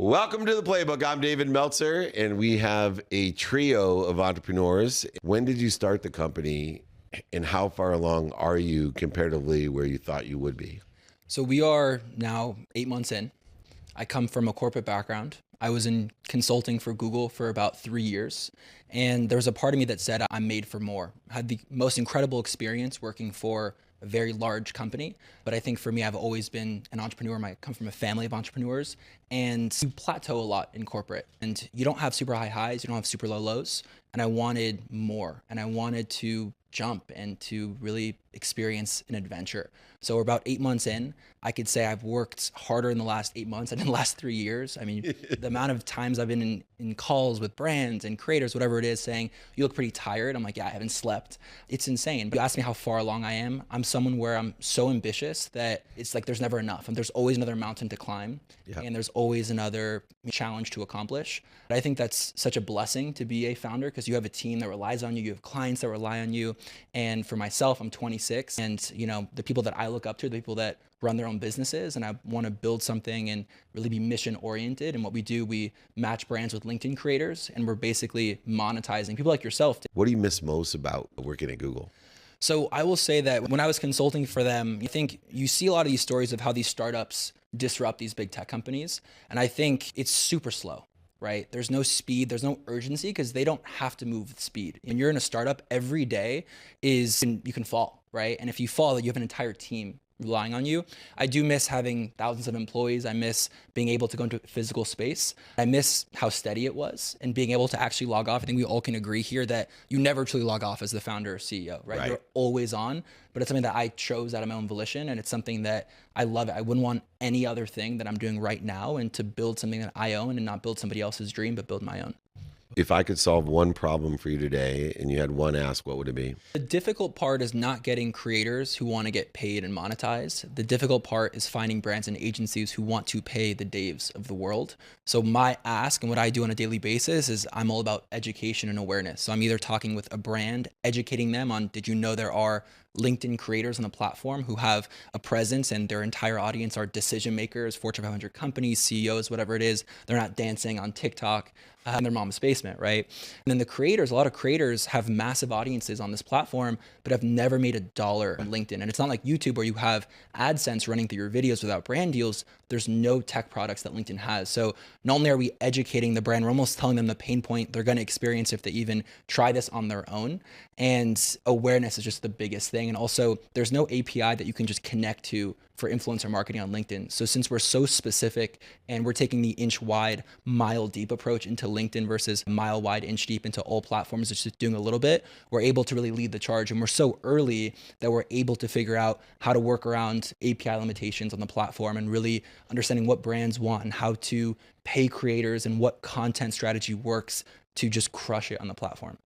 Welcome to the Playbook. I'm David Meltzer, and we have a trio of entrepreneurs. When did you start the company, and how far along are you comparatively where you thought you would be? So we are now 8 months in. I come from a corporate background. I was in consulting for Google for about 3 years. And there was a part of me that said I'm made for more. I had the most incredible experience working for a very large company. But I think for me, I've always been an entrepreneur. I come from a family of entrepreneurs. And you plateau a lot in corporate. And you don't have super high highs, you don't have super low lows. And I wanted more. And I wanted to jump and to really experience an adventure. So we're about 8 months in. I could say I've worked harder in the last 8 months than in the last 3 years. I mean, the amount of times I've been in calls with brands and creators, whatever it is, saying, you look pretty tired. I'm like, yeah, I haven't slept. It's insane. But you ask me how far along I am. I'm someone where I'm so ambitious that it's like there's never enough. And there's always another mountain to climb. Yeah. And there's always another challenge to accomplish. But I think that's such a blessing to be a founder because you have a team that relies on you. You have clients that rely on you. And for myself, I'm 26. And the people that I look up to, the people that run their own businesses, and I want to build something and really be mission oriented. And what we do, we match brands with LinkedIn creators, and we're basically monetizing people like yourself. What do you miss most about working at Google? So I will say that when I was consulting for them, I think you see a lot of these stories of how these startups disrupt these big tech companies. And I think it's super slow. Right? There's no speed, there's no urgency because they don't have to move with speed. When you're in a startup, every day you can fall, right? And if you fall, you have an entire team relying on you. I do miss having thousands of employees. I miss being able to go into physical space. I miss how steady it was and being able to actually log off. I think we all can agree here that you never truly log off as the founder or CEO, right? You're always on, but it's something that I chose out of my own volition, and it's something that I love. I wouldn't want any other thing that I'm doing right now, and to build something that I own and not build somebody else's dream, but build my own. If I could solve one problem for you today and you had one ask, what would it be? The difficult part is not getting creators who want to get paid and monetized. The difficult part is finding brands and agencies who want to pay the Daves of the world. So my ask and what I do on a daily basis is I'm all about education and awareness. So I'm either talking with a brand, educating them on, did you know there are LinkedIn creators on the platform who have a presence and their entire audience are decision makers, Fortune 500 companies, CEOs, whatever it is. They're not dancing on TikTok in their mom's basement, right? And then the creators, a lot of creators have massive audiences on this platform, but have never made $1 on LinkedIn. And it's not like YouTube where you have AdSense running through your videos without brand deals. There's no tech products that LinkedIn has. So not only are we educating the brand, we're almost telling them the pain point they're going to experience if they even try this on their own. And awareness is just the biggest thing. And also there's no API that you can just connect to for influencer marketing on LinkedIn. So since we're so specific and we're taking the inch wide, mile deep approach into LinkedIn versus mile wide, inch deep into all platforms, it's just doing a little bit, we're able to really lead the charge. And we're so early that we're able to figure out how to work around API limitations on the platform and really understanding what brands want and how to pay creators and what content strategy works to just crush it on the platform.